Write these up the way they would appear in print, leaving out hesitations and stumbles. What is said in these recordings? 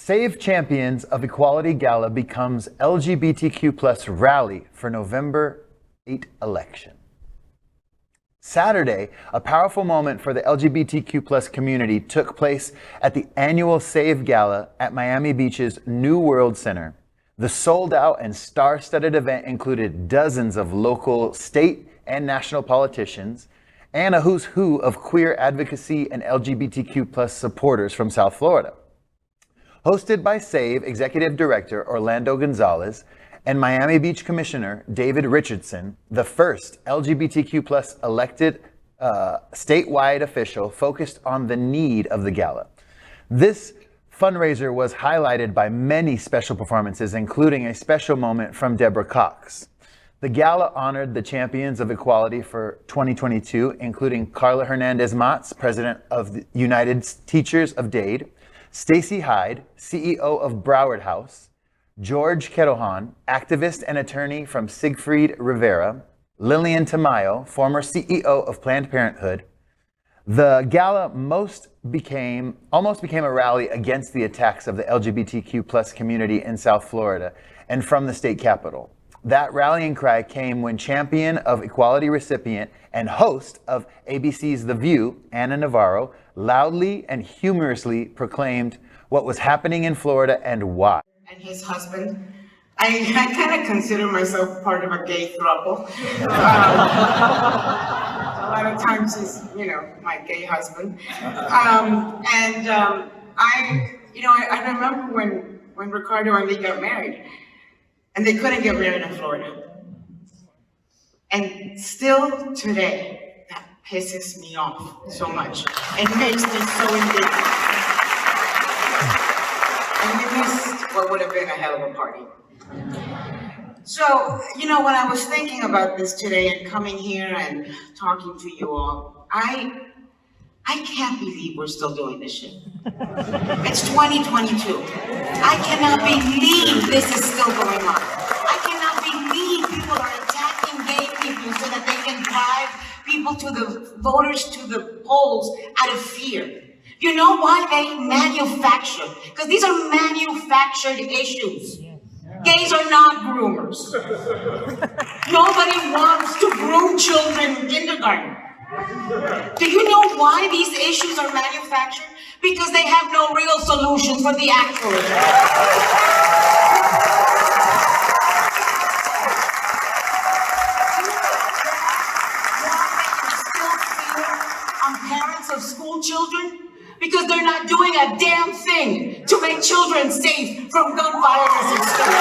SAVE Champions of Equality Gala becomes LGBTQ plus rally for November 8 election. Saturday, a powerful moment for the LGBTQ plus community took place at the annual SAVE Gala at Miami Beach's New World Center. The sold-out and star-studded event included dozens of local, state, and national politicians, and a who's who of queer advocacy and LGBTQ plus supporters from South Florida. Hosted by SAVE Executive Director Orlando Gonzalez and Miami Beach Commissioner David Richardson, the first LGBTQ plus elected statewide official focused on the need of the gala. This fundraiser was highlighted by many special performances, including a special moment from Debra Cox. The gala honored the champions of equality for 2022, including Carla Hernandez-Matz, president of the United Teachers of Dade, Stacy Hyde, CEO of Broward House, George Kedohan, activist and attorney from Siegfried Rivera, Lillian Tamayo, former CEO of Planned Parenthood. The gala almost became a rally against the attacks of the LGBTQ plus community in South Florida and from the state capitol. That rallying cry came when champion of equality recipient and host of ABC's The View, Ana Navarro, loudly and humorously proclaimed what was happening in Florida and why. And his husband. I kind of consider myself part of a gay throuple. A lot of times he's, my gay husband. I remember when Ricardo and Lee got married, and they couldn't get married in Florida. And still today, that pisses me off so much. It makes me so indignant. And we missed what would have been a hell of a party. So, when I was thinking about this today and coming here and talking to you all, I can't believe we're still doing this shit. It's 2022. I cannot believe this is still going on. I cannot believe people are attacking gay people so that they can drive people voters to the polls out of fear. You know why they manufacture? Because these are manufactured issues. Gays are not groomers. Nobody wants to groom children in kindergarten. Do you know why these issues are manufactured? Because they have no real solution for the actual issue. On parents of school children? Because they're not doing a damn thing to make children safe from gun violence in schools.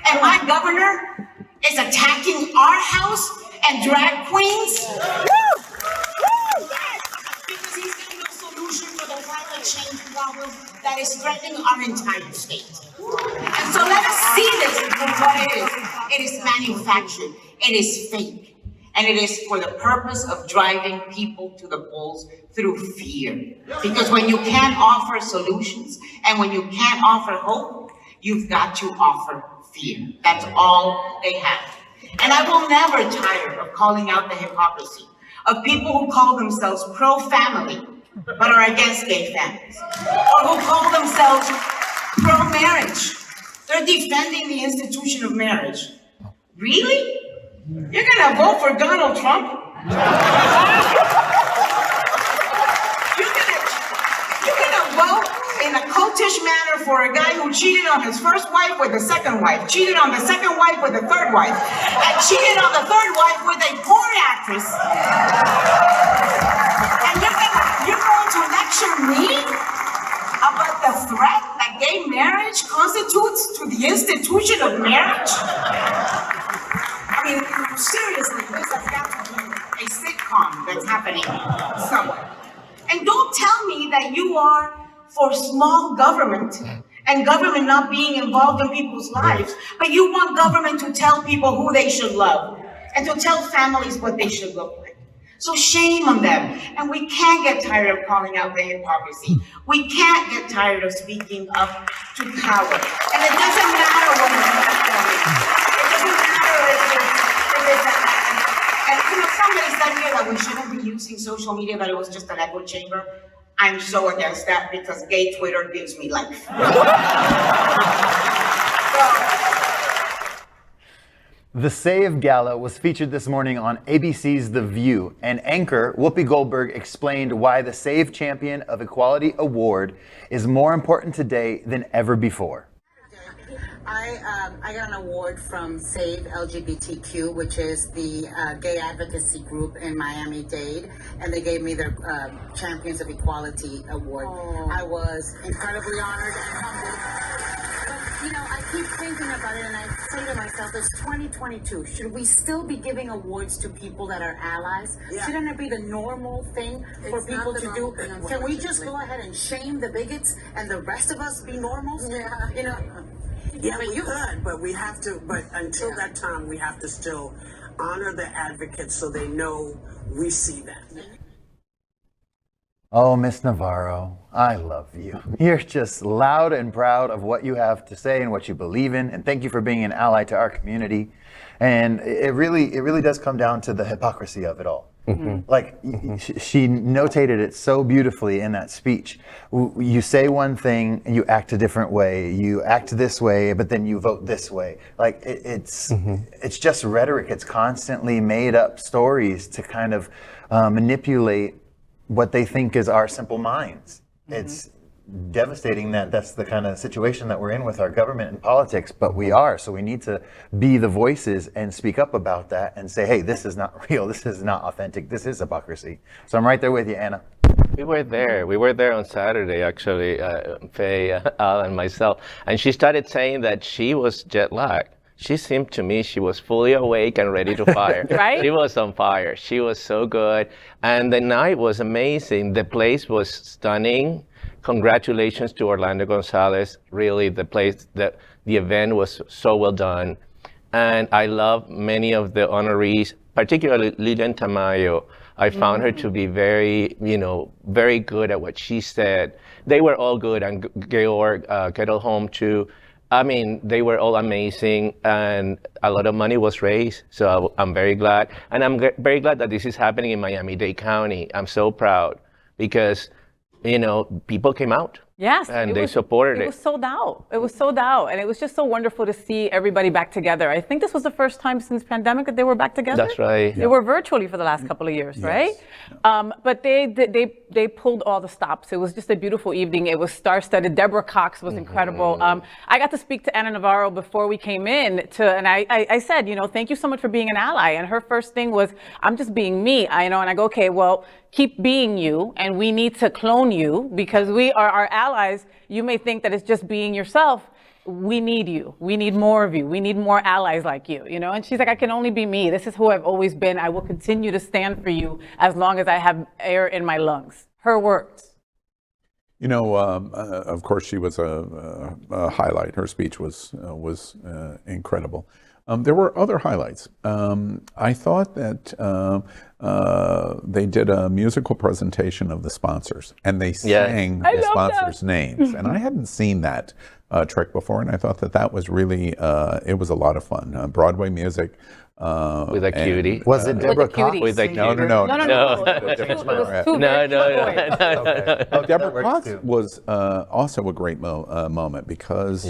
And my governor is attacking our house and drag queens because he's got no solution for the climate change problem that is threatening our entire state. And so let us see this for what it is. It is manufactured. It is fake. And it is for the purpose of driving people to the polls through fear. Because when you can't offer solutions and when you can't offer hope, you've got to offer fear. That's all they have. And I will never tire of calling out the hypocrisy of people who call themselves pro-family, but are against gay families. Or who call themselves pro-marriage. They're defending the institution of marriage. Really? You're gonna vote for Donald Trump? You're gonna vote in a cultish manner for a guy who cheated on his first wife with the second wife, cheated on the second wife with the third wife, and cheated on the third wife with a porn actress. And you're going to lecture me about the threat that gay marriage constitutes to the institution of marriage? I mean, seriously, this has got to be a sitcom that's happening somewhere. And don't tell me that you are for small government and government not being involved in people's lives, but you want government to tell people who they should love and to tell families what they should look like. So shame on them. And we can't get tired of calling out the hypocrisy. We can't get tired of speaking up to power. And it doesn't matter what it's like. It doesn't matter if it's and somebody said here that we shouldn't be using social media, that it was just an echo chamber. I'm so against that because gay Twitter gives me life. The SAVE Gala was featured this morning on ABC's The View, and anchor Whoopi Goldberg explained why the SAVE Champion of Equality Award is more important today than ever before. I got an award from SAVE LGBTQ, which is the gay advocacy group in Miami-Dade, and they gave me their Champions of Equality Award. I was incredibly honored and humbled. But, I keep thinking about it, and I say to myself, it's 2022. Should we still be giving awards to people that are allies? Yeah. Shouldn't it be the normal thing for people to do? Can we just go ahead and shame the bigots and the rest of us be normals? Yeah. Yeah, we could, but we have to, but until that time, we have to still honor the advocates so they know we see them. Oh, Miss Navarro, I love you. You're just loud and proud of what you have to say and what you believe in, and thank you for being an ally to our community. And it really does come down to the hypocrisy of it all. Mm-hmm. Like she notated it so beautifully in that speech. You say one thing and you act a different way. You act this way, but then you vote this way. Like it's just rhetoric. It's constantly made up stories to kind of manipulate what they think is our simple minds. Mm-hmm. It's devastating that that's the kind of situation that we're in with our government and politics, but we are. So we need to be the voices and speak up about that and say, hey, this is not real. This is not authentic. This is hypocrisy. So I'm right there with you, Anna. We were there. We were there on Saturday, actually, Fay, Al, and myself. And she started saying that she was jet lagged. She seemed to me she was fully awake and ready to fire. Right? She was on fire. She was so good. And the night was amazing. The place was stunning. Congratulations to Orlando Gonzalez. Really, the event was so well done. And I love many of the honorees, particularly Lilian Tamayo. I found her to be very, very good at what she said. They were all good, and Georg Kettleholm too. I mean, they were all amazing, and a lot of money was raised, so I'm very glad. And I'm very glad that this is happening in Miami-Dade County. I'm so proud because, people came out. Yes. And they supported it. It was sold out. It was sold out. And it was just so wonderful to see everybody back together. I think this was the first time since pandemic that they were back together. That's right. They were virtually for the last couple of years, right? But they pulled all the stops. It was just a beautiful evening. It was star-studded. Debra Cox was incredible. I got to speak to Anna Navarro before we came in and I said, thank you so much for being an ally. And her first thing was, I'm just being me. And I go, okay, well, keep being you, and we need to clone you because we are our allies. You may think that it's just being yourself. We need you. We need more of you. We need more allies like you, And she's like, I can only be me. This is who I've always been. I will continue to stand for you as long as I have air in my lungs. Her words. Of course, she was a highlight. Her speech was incredible. There were other highlights. I thought that they did a musical presentation of the sponsors, and they sang the sponsors' names. And I hadn't seen that trick before, and I thought that was really, it was a lot of fun. Broadway music. With a cutie. Was it Debra Cox? With a cutie. No. Debra Cox was also a great moment because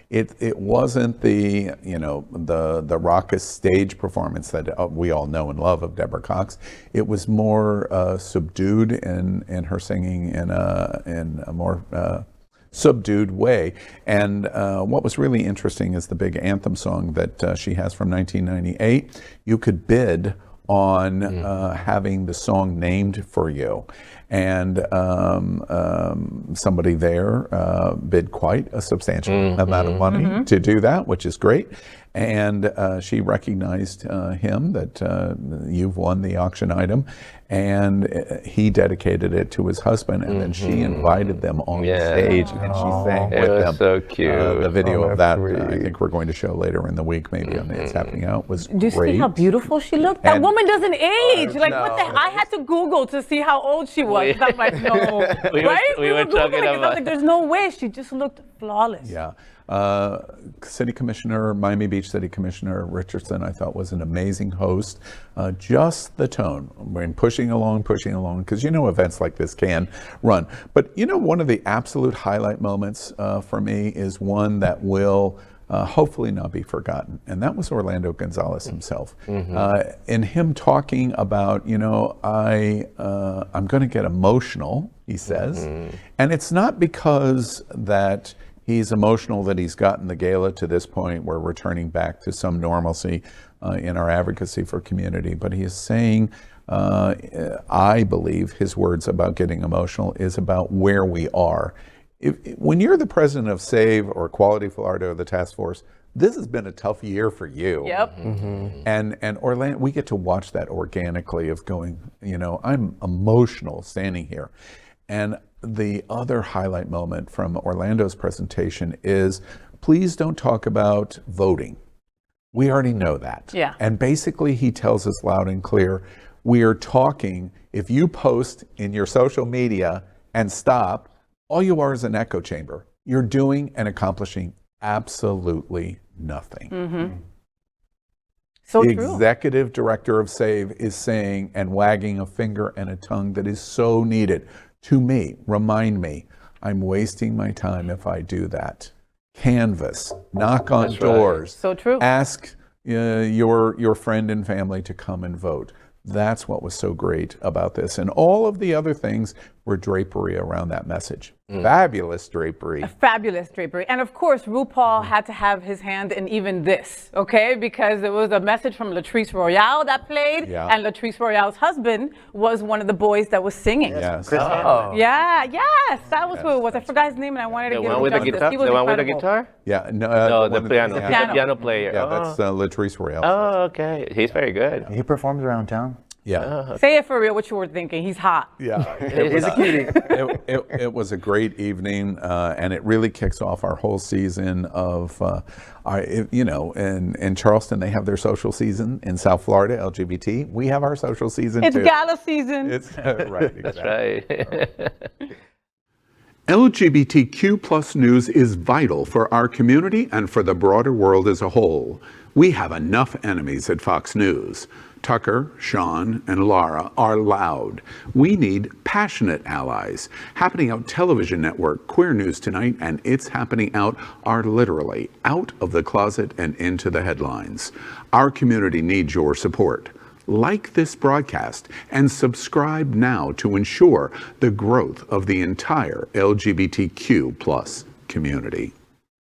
it wasn't the raucous stage performance that we all know and love of Debra Cox. It was more subdued in her singing in a more subdued way. And what was really interesting is the big anthem song that she has from 1998. You could bid on having the song named for you. And somebody there bid quite a substantial amount of money to do that, which is great. And she recognized him that you've won the auction item, and he dedicated it to his husband, and then she invited them on the stage, and she sang with them. It was so cute. The video of that, I think we're going to show later in the week, maybe on It's Happening Out, was Do you see how beautiful she looked? That woman doesn't age. Like, what the hell? I had to Google to see how old she was. I'm like, no. We were talking about like, there's no way. She just looked flawless. Yeah. City Commissioner, Miami Beach City Commissioner Richardson, I thought was an amazing host. Just the tone, pushing along, because events like this can run. But one of the absolute highlight moments for me is one that will hopefully not be forgotten, and that was Orlando Gonzalez himself. In him talking about, I'm going to get emotional, he says, and it's not because that he's emotional that he's gotten the gala to this point. We're returning back to some normalcy in our advocacy for community, but he is saying, I believe his words about getting emotional is about where we are. When you're the president of SAVE or Quality Florida or the task force, this has been a tough year for you. Yep. And Orlando, we get to watch that organically of going, I'm emotional standing here. And the other highlight moment from Orlando's presentation is, please don't talk about voting. We already know that. Yeah. And basically he tells us loud and clear, we are talking, if you post in your social media and stop, all you are is an echo chamber. You're doing and accomplishing absolutely nothing. So the true. executive director of SAVE is saying and wagging a finger and a tongue that is so needed to me, remind me, I'm wasting my time if I do that. Canvas, knock on doors. So true. Ask your friend and family to come and vote. That's what was so great about this. And all of the other things were drapery around that message. Fabulous drapery. Fabulous drapery. And of course, RuPaul had to have his hand in even this, okay? Because there was a message from Latrice Royale that played, and Latrice Royale's husband was one of the boys that was singing. Yes. Yeah, yes, that was who it was. I forgot his name and I wanted to The give one him with the justice. guitar? He was The one with the incredible. guitar? Yeah. No, the one- piano. yeah. The piano player. Yeah, that's Latrice Royale. Oh, okay. He's very good. He performs around town. Yeah. Say it for real, what you were thinking. He's hot. Yeah. He's a cutie. It was a great evening, and it really kicks off our whole season of, in Charleston, they have their social season. In South Florida, LGBT, we have our social season It's too. gala season. It's right, exactly. That's right. LGBTQ plus news is vital for our community and for the broader world as a whole. We have enough enemies at Fox News. Tucker, Sean, and Laura are loud. We need passionate allies. Happening Out Television Network, Queer News Tonight, and It's Happening Out are literally out of the closet and into the headlines. Our community needs your support. Like this broadcast and subscribe now to ensure the growth of the entire LGBTQ plus community.